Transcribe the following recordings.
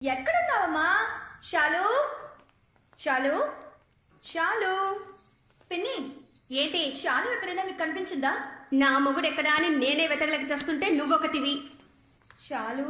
ఎక్కడున్నావమ్మా? షాలు షాలు షాలు పిన్ని, ఏంటి? షాలు ఎక్కడైనా మీకు కనిపించిందా? నా మొగుడు ఎక్కడా అని నేనే వెతకలేక చేస్తుంటే నువ్వొకటివి. షాలు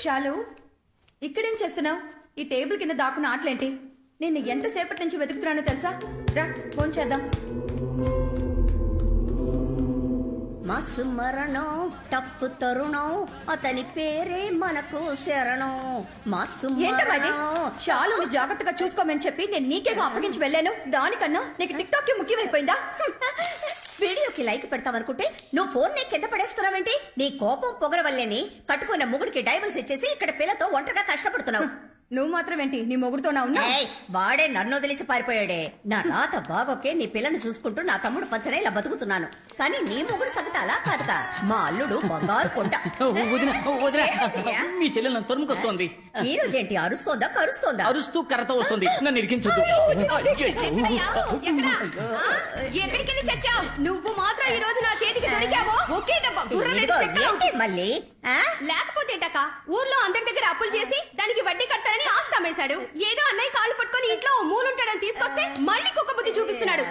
షాలు, ఇక్కడేం చేస్తున్నావు? ఈ టేబుల్ కింద దాక్కున్న ఆటలేంటి? నిన్ను ఎంతసేపటి నుంచి వెతుకుతున్నానో తెలుసా? రా, ఫోన్ చేద్దాం. మసు మరణం టప్పు తరుణం అతని పేరే మనకు శరణం. మసు ఏంటది? షాలుని జాగ్రత్తగా చూసుకోమని చెప్పి నేను నీకేగా అప్పగించి వెళ్ళాను. దానికన్నా నీకు టిక్ టాక్ ముఖ్యమైపోయిందా? వీడియోకి లైక్ పెడతావనుకుంటే నువ్వు ఫోన్ నీ కింద పడేస్తున్నావేంటి? నీ కోపం పొగర వల్లేని కట్టుకున్న ముగుడికి డైవర్స్ ఇచ్చేసి ఇక్కడ పిల్లతో ఒంటరిగా కష్టపడుతున్నావు. నువ్వు మాత్రం ఏంటి నీ మొగుడుతోనా ఉన్నా? వాడే నన్ను వదిలేసి పారిపోయాడే. నా రాత బాగోకే నీ పిల్లని చూసుకుంటూ నా తమ్ముడు పచ్చనే ఇలా బతుకుతున్నాను. కానీ నీ మొగుడు సంగతి అలా కాదుగా. మా అల్లుడు బంగారు కొండ. మీ చెల్లెలు నన్ను తరుముకొస్తోంది. ఈ రోజేంటి అరుస్తోందా కరుస్తోందా? అరుస్తూ కర్రతో వస్తుంది. నన్ను ఇరికించొద్దు. ఎక్కడికి వెళ్ళి చచ్చావు? నువ్వు మాత్రం ఈ రోజు నా చేతికి దొరికావో ఒకే దెబ్బ గుర్రలేదు చెక్క. ఏంటి మళ్ళీ లేకపోతేటక ఊర్లో అందరి దగ్గర అప్పులు చేసి దానికి వడ్డీ కట్టాలని ఆస్తి అమ్మేశాడు. ఏదో అన్నయ్య కాళ్ళు పట్టుకొని ఇంట్లో మూలుంటాడని తీసుకొస్తే మళ్ళీ కుక్క బుద్ధి చూపిస్తున్నాడు.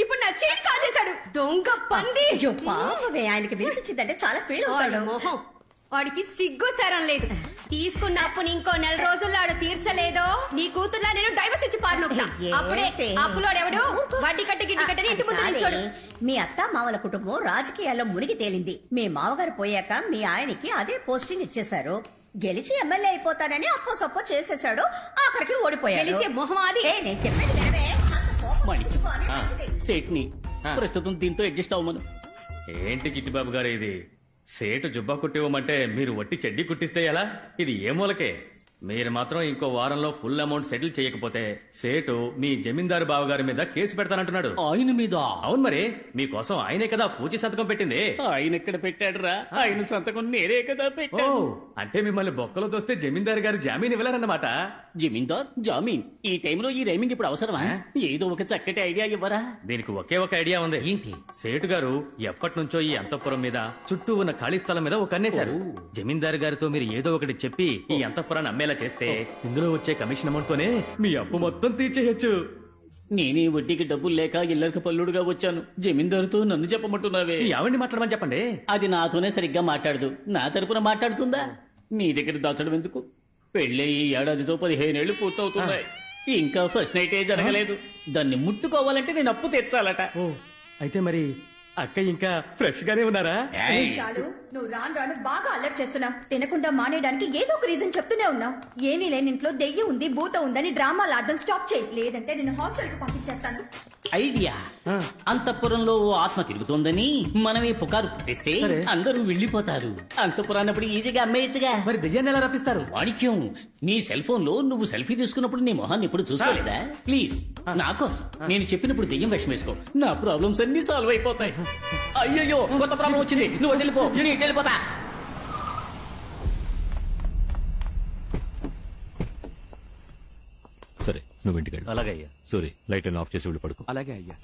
ఇప్పుడు నా చేతి కాజేశాడు. దొంగ పంది. పాపమే, ఆయనకి వినిపించిందంటే చాలా ఫీల్ అవుతాడు. మొహం వాడికి సిగ్గు సరం లేదు. తీసుకున్న అప్పుని ఇంకో 4 రోజుల్లో ఆడు తీర్చలేదో నీ కూతుర్లా నేను డైవర్స్ ఇచ్చి పారినొక్తా. అప్పుడే అప్పులోడెవడు వడ్డీ కట్టి గిడ్డి కట్టని ఇంటి ముందు నిల్చోడు. మీ అత్త మామల కుటుంబం రాజకీయాల్లో మునిగి తేలింది. మీ మామగారు పోయాక మీ ఆయనకి అదే పోస్టింగ్ ఇచ్చేశారు. గెలిచి ఎమ్మెల్యే అయిపోతానని అప్పో సప్పో చేసేశాడు. ఆఖరికి ఓడిపోయాడు. గెలిచే మొహం అది. నేను చెప్పేది వినవే. సేట్ని ప్రస్తుతం దీంతో అడ్జస్ట్ అవ్వమను. ఏంటి చిట్టిబాబు గారు ఇది? సేటు జుబ్బా కుట్టివ్వమంటే మీరు వట్టి చెడ్డి కుట్టిస్తే ఎలా? ఇది ఏ మూలకే? మీరు మాత్రం ఇంకో వారంలో ఫుల్ అమౌంట్ సెటిల్ చేయకపోతే సేటు మీ జమీందారు బావగారి మీద కేసు పెడతానంటున్నాడు. ఆయన మీద అవును మరి, మీకోసం ఆయనే కదా పూచి సంతకం పెట్టింది. ఆయన ఎక్కడ పెట్టాడురా? ఆయన సంతకం నేనే కదా ఓ, పెట్టాను. అంటే మిమ్మల్ని బొక్కలో తోస్తే జమీందారు గారు జామీన్ ఇవ్వలేరన్నమాట. జమీందార్ జామీన్ ఈ టైంలో ఈ రైమింగ్ ఇప్పుడు అవసరమా? ఏదో ఒక చక్కటి ఐడియా ఇవ్వరా? దీనికి ఒకే ఒక ఐడియా ఉంది. ఏంటి? సేటు గారు ఎప్పటి నుంచో ఈ అంతఃపురం మీద చుట్టూ ఉన్న ఖాళీ స్థలం మీద ఒక కన్నేశారు. జమీందారు గారితో మీరు ఏదో ఒకటి చెప్పి ఈ అంతఃపురాన్ని అమ్మేలా చేస్తే ఇందులో వచ్చే కమిషన్ అమౌంట్ తోనే మీ అప్పు మొత్తం తీర్చేయచ్చు. నేనే వడ్డీకి డబ్బులు లేక ఇల్లరికి పల్లుడుగా వచ్చాను. జమీందారుతో నన్ను చెప్పమంటున్నావే. మీ ఆవిడ్ని మాట్లాడమని చెప్పండి. అది నాతోనే సరిగ్గా మాట్లాడదు. నా తరపున మాట్లాడుతుందా? నీ దగ్గర దాచడం ఎందుకు? పెళ్ళి ఈ ఏడాదితో 15 ఏళ్లు పూర్తవుతున్నాయి. ఇంకా ఫస్ట్ నైటే జరగలేదు. దాన్ని ముట్టుకోవాలంటే నేను అప్పు తెచ్చాలట. ఓ, అయితే మరి అక్క ఇంకా ఫ్రెష్ గానే ఉన్నారా? ఏయ్, చాలు, నువ్వు రాను రాను బాగా అల్లరి చేస్తున్నావు. తినకుండా మానేయడానికి ఏదో ఒక రీజన్ చెప్తూనే ఉన్నావు. ఏమీ లేని ఇంట్లో దెయ్యం ఉంది, భూత ఉందని డ్రామాలు ఆడడం స్టాప్ చేయి, లేదంటే నేను హాస్టల్ కి పంపించేస్తాను. ఐడియా. అంతఃపురంలో ఓ ఆత్మ తిరుగుతోందని మనమే పుకారు పుట్టిస్తే సరే. అందరూ వెళ్ళిపోతారు. అంతఃపురాన్నప్పుడు ఈజీగా అమ్మేయచ్చుగా. మరి దెయ్యాన్ని ఎలా రప్పిస్తారు? వాణిక్యం, నీ సెల్ ఫోన్ లో నువ్వు సెల్ఫీ తీసుకున్నప్పుడు నీ మొహాన్ని ఎప్పుడు చూసుకోలేదా? ప్లీజ్ నా కోసం నేను చెప్పినప్పుడు దెయ్యం వేషం వేసుకో. నా ప్రాబ్లమ్స్ అన్ని సాల్వ్ అయిపోతాయి. అయ్యయ్యో, కొత్త ప్రాబ్లం వచ్చింది. నువ్వు వెళ్ళిపో, నేను ఇటు వెళ్ళిపోతా. సరే నువ్వు ఇంటికి వెళ్ళు. అలాగే అయ్యా. సూరి లైట్ ఆఫ్ చేసి వెళ్ళి పడుకో. అలాగే అయ్యా.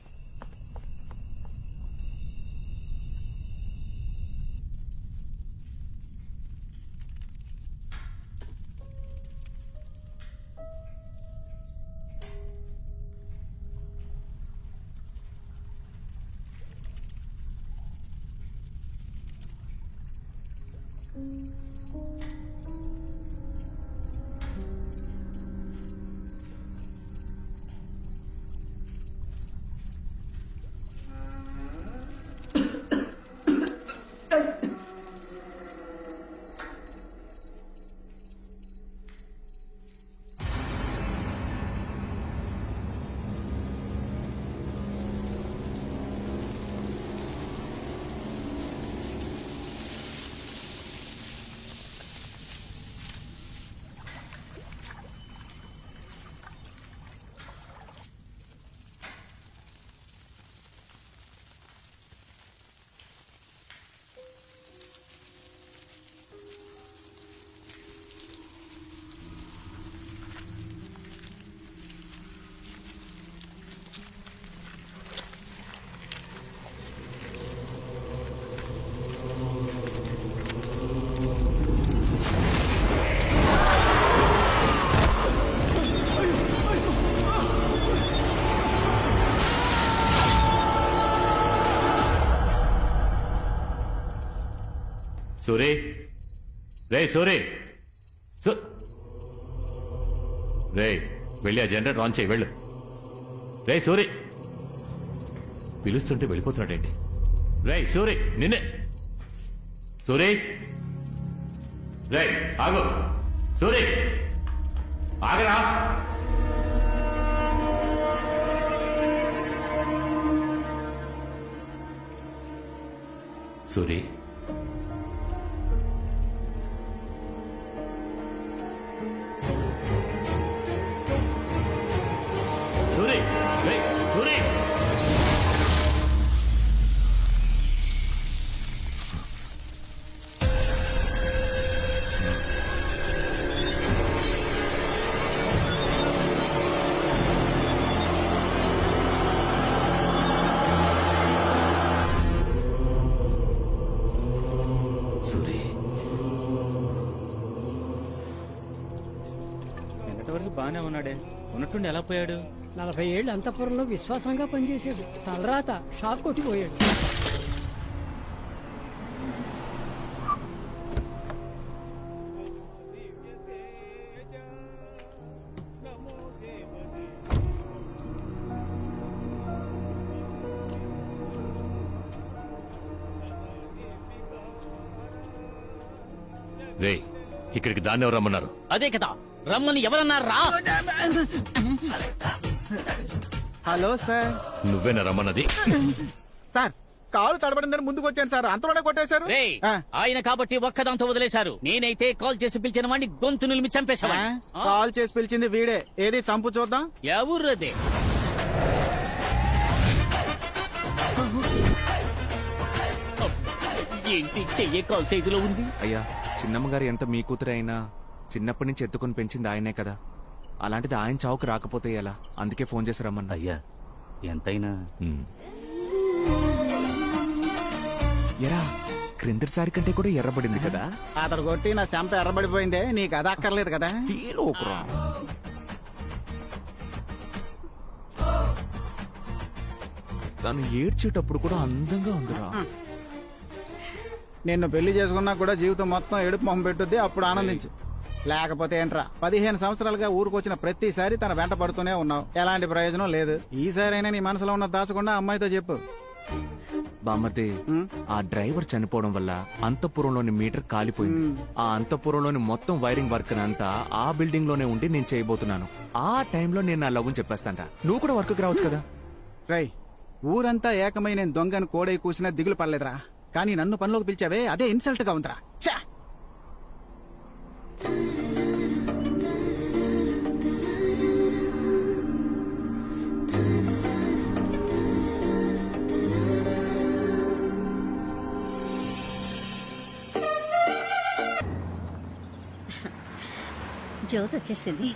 సూరి, రే సూరి, రే వెళ్ళి ఆ జనరేటర్ ఆన్ చేయి. వెళ్ళు. రే సూరి, పిలుస్తుంటే వెళ్ళిపోతున్నాడేంటి? రే సూరి, నిన్నే. సూరి, రే ఆగు. సూరి, ఆగరా. సూరి, సూరి, రే సూరి. సూరి, ఎంతవరకు బానే ఉన్నాడే, ఉన్నట్టుండి ఎలా పోయాడు? 40 ఏళ్ళు అంతఃపురంలో విశ్వాసంగా పనిచేశాడు. తలరాత షాక్ కొట్టిపోయాడు. రే ఇక్కడికి దాన్ని ఎవరు రమ్మన్నారు? అదే కదా రమ్మని ఎవరన్నారా? Hello sir. నువ్వేనా రమ్మన్నది? సార్ కాలు తడబడిందని ముందుకు వచ్చాను సార్, అంతలోనే కొట్టేశారు. రేయ్, ఆ, ఆయన కాబట్టి ఒక్కదాంతో వదిలేశారు. నేనైతే కాల్ చేసి పిలిచిన వాడిని గొంతు నిలిమి ఆ, చంపేశావాడిని. కాల్ చేసి పిలిచింది వీడే. ఏది చంపు చూద్దాం. ఎవరదే? ఏంటి చెయ్యే కాల్ సైజులో ఉంది? అయ్యా, చిన్నమ్మగారు ఎంత మీ కూతురు అయినా చిన్నప్పటి నుంచి ఎత్తుకొని పెంచింది ఆయనే కదా. అలాంటిది ఆయన చావుకు రాకపోతే ఎలా? అందుకే ఫోన్ చేసి రమ్మన్నా. అయ్యా ఎంతైనా ఎరా, క్రిందటిసారి కంటే కూడా ఎర్రబడింది కదా. అతడు కొట్టి నా చెంప ఎర్రబడిపోయిందే, నీకు అది అక్కర్లేదు కదా. ఫీల్ ఓకురా. తను ఏడ్చేటప్పుడు కూడా అందంగా ఉందిరా. నిన్ను పెళ్లి చేసుకున్నా కూడా జీవితం మొత్తం ఏడుపు మొహం పెట్టుద్ది, అప్పుడు ఆనందించు. లేకపోతే ఏంట్రా, 15 సంవత్సరాలుగా ఊరుకొచ్చిన ప్రతిసారి తన వెంట పడుతూనే ఉన్నావు, ఎలాంటి ప్రయోజనం లేదు. ఈసారైనా నీ మనసులో ఉన్న దాచకుండా అమ్మాయితో చెప్పు. బామ్మర్ది, ఆ డ్రైవర్ చనిపోవడం వల్ల అంతఃపురంలోని మీటర్ కాలిపోయింది. ఆ అంతఃపురంలోని మొత్తం వైరింగ్ వర్క్ అంతా ఆ బిల్డింగ్ లోనే ఉండి నేను చేయబోతున్నాను. ఆ టైంలో నేను నా లవ్ చెప్పేస్తాంట. నువ్వు కూడా వర్క్ రావచ్చు కదా. రై, ఊరంతా ఏకమై నేను దొంగను కోడై కూసినా దిగులు పడలేదురా, కానీ నన్ను పనిలోకి పిలిచావే అదే ఇన్సల్ట్ గా ఉందిరా. ఛా! జ్యోతి వచ్చేసింది.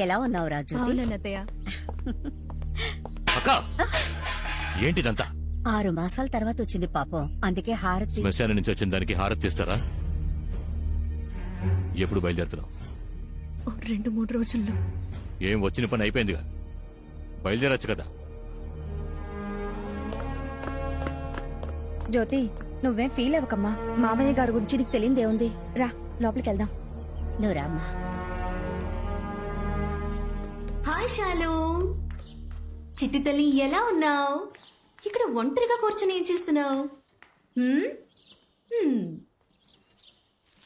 ఎలా ఉన్నావు రాజు? అవునన్నయ్య. అక్క, ఏంటిదంతా? 6 మాసాల తర్వాత వచ్చింది పాపం, అందుకే హారతి. శ్మశానం నుంచి వచ్చిన దానికి హారతి ఇస్తారా? ఎప్పుడు బయలుదేరుతున్నావు? 2-3 రోజుల్లో. ఏం వచ్చిన పని అయిపోయిందిగా, బయలుదేరచ్చు కదా. జ్యోతి, నువ్వేం ఫీల్ అవ్వకమ్మా. మామయ్య గారి గురించి నీకు తెలియదేముంది. రా లోపలికి వెళ్దాం. నువ్వు రామ్మా. హాయ్ శాలు, చిట్టి తల్లి ఎలా ఉన్నావు? ఇక్కడ ఒంటరిగా కూర్చొని ఏం చేస్తున్నావు?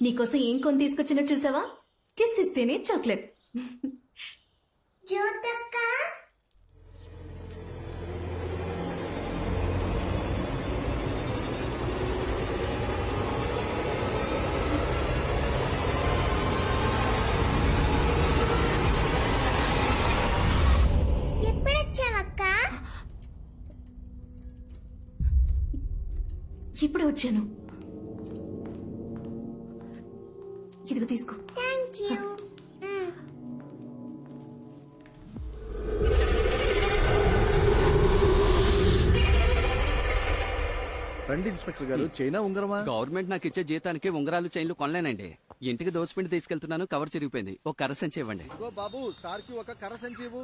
నీకోసం ఏం కొని తీసుకొచ్చినా చూసావా? కిస్ ఇస్తేనే చాక్లెట్. ఇప్పుడే వచ్చాను. ఇదిగో తీసుకో. రండి ఇన్స్పెక్టర్ గారు, చైనా ఉంగరమా? గవర్నమెంట్ నాకు ఇచ్చే జీతానికి ఉంగరాలు చైన్లు కొనలేనండి. ఇంటికి దోచిపిండి తీసుకెళ్తున్నాను, కవర్ చిరిగిపోయింది. ఒక కర్ర సంచి ఇవ్వండి. ఇదిగో బాబు, సార్కి ఒక కర్ర సంచి ఇవ్వు.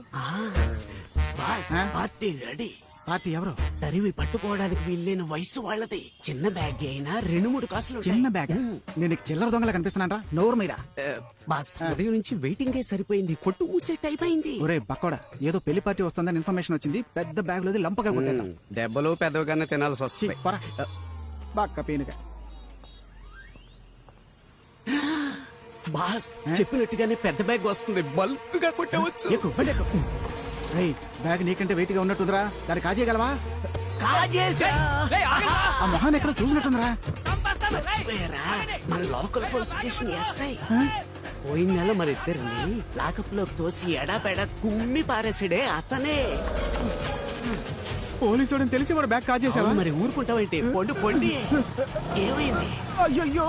Party ready. పార్టీ ఎవరు? తరివి పట్టుకోవడానికి వీల్లేని వయసు వాళ్ళది. చిన్న బ్యాగ్ అయినా 2-3 కాసులు. చిన్న బ్యాగ్. నేను నీకు చిల్లర దొంగలా కనిపిస్తున్నారా? నోరు మీరా. బాస్, ఉదయం నుంచి వెయిటింగే సరిపోయింది. కొట్టు మూసేట్ అయిపోయింది. ఒరే బక్కోడా, ఏదో పెళ్లి పార్టీ వస్తుందని ఇన్ఫర్మేషన్ వచ్చింది, పెద్ద బ్యాగ్ లోది లంపగా కొట్టేద్దాం. దెబ్బలు పెద్దగానే తినాల్సి ఛీ, వస్తుంది. పోరా. బక్క పీనుగా. బాస్, చెప్పినట్టుగానే పెద్ద బ్యాగ్ వస్తుంది. బల్క్ గా కొట్టవచ్చు. ఎక్కు, బండి ఎక్కు. రేయ్, బ్యాగ్ నీకంటే వెయిట్ గా ఉన్నట్టుందిరా, దాన్ని కాజేయగలవా? ఆ మొహాన్ని ఎక్కడ చూసినట్టుందిరా. మర్చిపోయారా, మన లోకల్ పోలీస్ స్టేషన్ ఎస్ఐ పోయిన నెల మరిద్దరిని లాకప్ లోకి తోసి ఎడాపెడ కుమ్మి పారేసాడే అతనే. పోలీసుడని తెలిసి వాడు బ్యాగ్ కాజేసావా? మరి ఊరుకుంటావేంటి? పొండి పొండి. ఏమైంది? అయ్యో,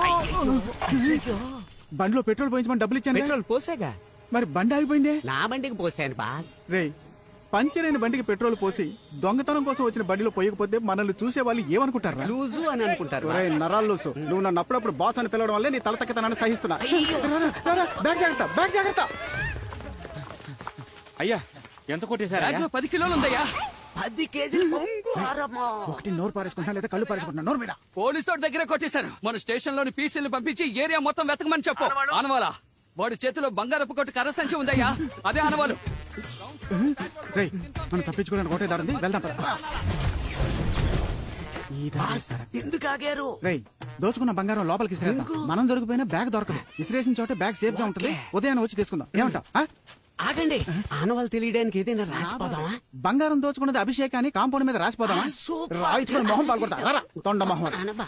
బండిలో పెట్రోల్ పోయించమని డబ్బులు ఇచ్చాను. పెట్రోల్ పోసాగా. మరి బండి ఆగిపోయిందే. నా బండికి పోసాను బాస్. రేయ్, పంచర్ అయిన బండికి పెట్రోల్ పోసి దొంగతనం కోసం వచ్చిన బండిలో పోయకపోతే మనల్ని చూసే వాళ్ళు ఏమనుకుంటారు? లూజు అని అనుకుంటారు. నరాలు లూసు. నువ్వు నన్ను అప్పుడప్పుడు బాస్ అని పిలవడం వల్లే నీ తల తక్కతనాన్ని సహిస్తున్నా. బ్యాగ్ జాగ్రత్త, బ్యాగ్ జాగ్రత్త. అయ్యా, ఎంత కొట్టేశారా? 10 కిలోలు ఉందయ్యా. 10 కేజీలు. ఒకటి నోరు పారేసుకుంటున్నా లేదా కళ్ళు పారేసుకుంటున్నా? నోరు మీద. పోలీసు వాడి దగ్గర కొట్టేశారు. మన స్టేషన్ లోని పీసీలు పంపించి ఏరియా మొత్తం వెతకమని చెప్పు. ఆనవాలా, వాడి చేతిలో బంగారపు కొట్టు కర్ర సంచి ఉందయ్యా, అదే ఆనవాలు. రేయ్, మనం తప్పించుకోవడానికి ఒకటే దారుంది, వెళ్దాం పద. ఎందుకు ఆగారు? రేయ్, దోచుకున్న బంగారం లోపలికి ఇసిరేద్దాం. మనం దొరికిపోయినా బ్యాగ్ దొరకదు. ఇసిరేసిన చోట బ్యాగ్ సేఫ్ గా ఉంటుంది. ఉదయాన్ని వచ్చి తీసుకుందాం, ఏమంటావ్? ఆగండి ఆనవాళ్ళు తెలియడానికి ఏదైనా రాసిపోదామా? బంగారం దోచుకున్నది అభిషేక్ అని కాంపౌండ్ మీద రాసిపోదామా? సూపర్. రాయిచ్చుకొని మొహం పాల్గొడతా తొండ మొహం అనబా